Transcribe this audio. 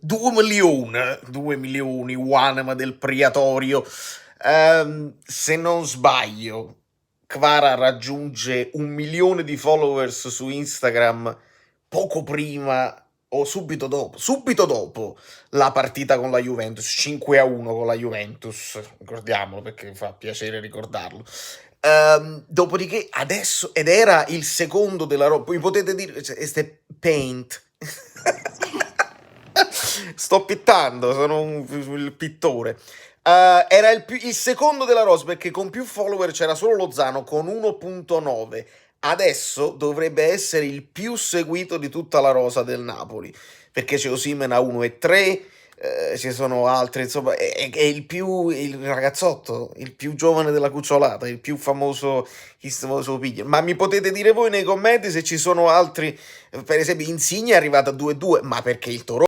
2 milioni, Wanema del Priatorio. Se non sbaglio, Kvara raggiunge 1 milione di followers su Instagram poco prima o subito dopo la partita con la Juventus, 5-1 con la Juventus, ricordiamolo perché fa piacere ricordarlo. Dopodiché adesso, ed era il secondo della roba, mi potete dire, cioè, este Paint. Sto pittando, sono il pittore. Era il secondo della Rosberg, con più follower c'era solo Lozano con 1.9. Adesso dovrebbe essere il più seguito di tutta la rosa del Napoli, perché c'è Osimhen a 1,3, ci sono altri, insomma, è il ragazzotto, il più giovane della cucciolata, il più famoso, il famoso piglio. Ma mi potete dire voi nei commenti se ci sono altri, per esempio Insigne è arrivato a 2,2, ma perché il Toro